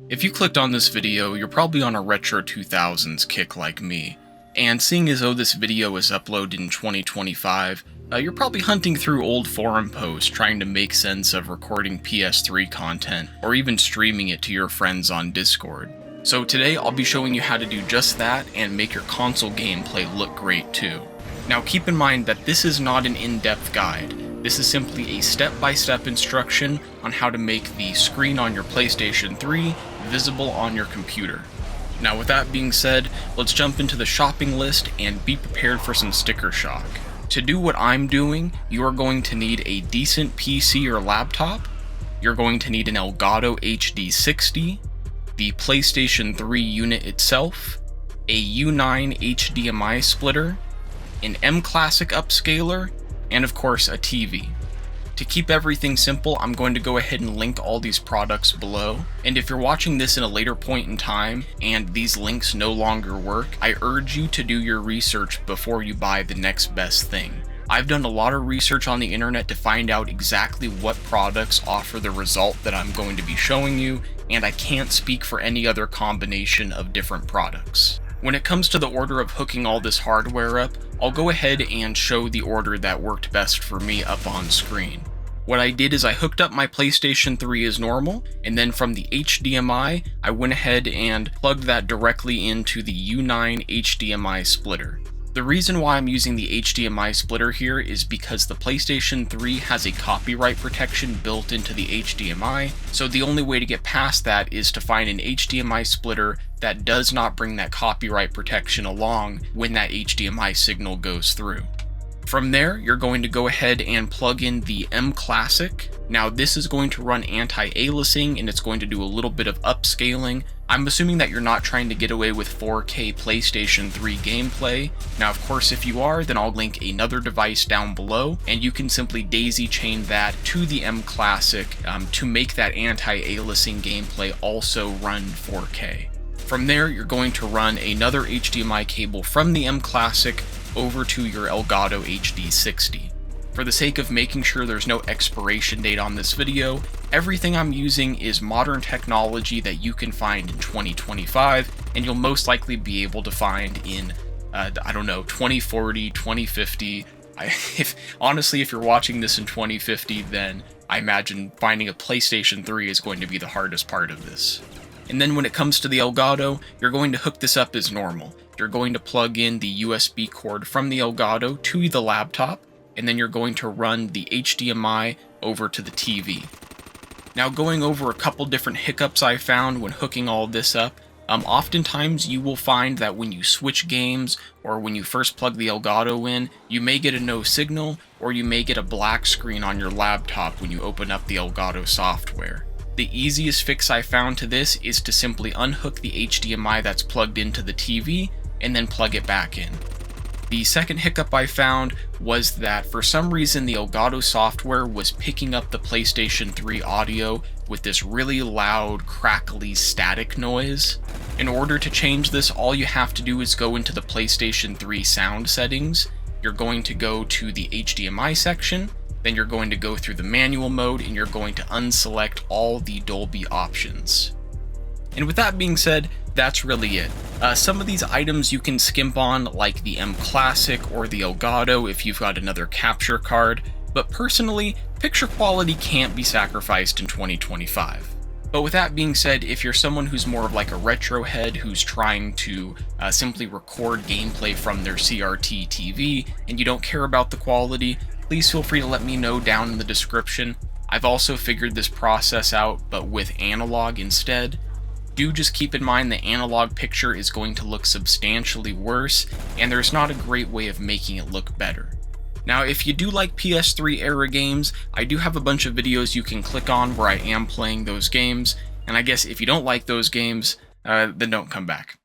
If you clicked on this video, you're probably on a retro 2000s kick like me, and seeing as though this video is uploaded in 2025, you're probably hunting through old forum posts trying to make sense of recording PS3 content, or even streaming it to your friends on Discord. So today I'll be showing you how to do just that and make your console gameplay look great too. Now keep in mind that this is not an in-depth guide. This is simply a step-by-step instruction on how to make the screen on your PlayStation 3 visible on your computer. Now with that being said, let's jump into the shopping list and be prepared for some sticker shock. To do what I'm doing, you are going to need a decent PC or laptop, you're going to need an Elgato HD60, the PlayStation 3 unit itself, a U9 HDMI splitter, an MClassic upscaler, and of course a TV. To keep everything simple, I'm going to go ahead and link all these products below, and if you're watching this in a later point in time and these links no longer work, I urge you to do your research before you buy the next best thing. I've done a lot of research on the internet to find out exactly what products offer the result that I'm going to be showing you, and I can't speak for any other combination of different products. When it comes to the order of hooking all this hardware up, I'll go ahead and show the order that worked best for me up on screen. What I did is I hooked up my PlayStation 3 as normal, and then from the HDMI, I went ahead and plugged that directly into the U9 HDMI splitter. The reason why I'm using the HDMI splitter here is because the PlayStation 3 has a copyright protection built into the HDMI, so the only way to get past that is to find an HDMI splitter that does not bring that copyright protection along when that HDMI signal goes through. From there, you're going to go ahead and plug in the MClassic. Now this is going to run anti-aliasing and it's going to do a little bit of upscaling. I'm assuming that you're not trying to get away with 4K PlayStation 3 gameplay. Now of course if you are, then I'll link another device down below and you can simply daisy chain that to the MClassic to make that anti-aliasing gameplay also run 4K. From there, you're going to run another HDMI cable from the MClassic over to your Elgato HD60. For the sake of making sure there's no expiration date on this video, everything I'm using is modern technology that you can find in 2025, and you'll most likely be able to find in, 2040, 2050. Honestly, if you're watching this in 2050, then I imagine finding a PlayStation 3 is going to be the hardest part of this. And then when it comes to the Elgato, you're going to hook this up as normal. You're going to plug in the USB cord from the Elgato to the laptop, and then you're going to run the HDMI over to the TV. Now going over a couple different hiccups I found when hooking all this up, oftentimes you will find that when you switch games or when you first plug the Elgato in, you may get a no signal or you may get a black screen on your laptop when you open up the Elgato software. The easiest fix I found to this is to simply unhook the HDMI that's plugged into the TV and then plug it back in. The second hiccup I found was that for some reason the Elgato software was picking up the PlayStation 3 audio with this really loud, crackly, static noise. In order to change this, all you have to do is go into the PlayStation 3 sound settings. You're going to go to the HDMI section, then you're going to go through the manual mode and you're going to unselect all the Dolby options. And with that being said, that's really it. Some of these items you can skimp on, like the MClassic or the Elgato if you've got another capture card, but personally, picture quality can't be sacrificed in 2025. But with that being said, if you're someone who's more of like a retro head who's trying to simply record gameplay from their CRT TV and you don't care about the quality, please feel free to let me know down in the description. I've also figured this process out, but with analog instead. Do just keep in mind the analog picture is going to look substantially worse, and there's not a great way of making it look better. Now, if you do like PS3 era games, I do have a bunch of videos you can click on where I am playing those games, and I guess if you don't like those games, then don't come back.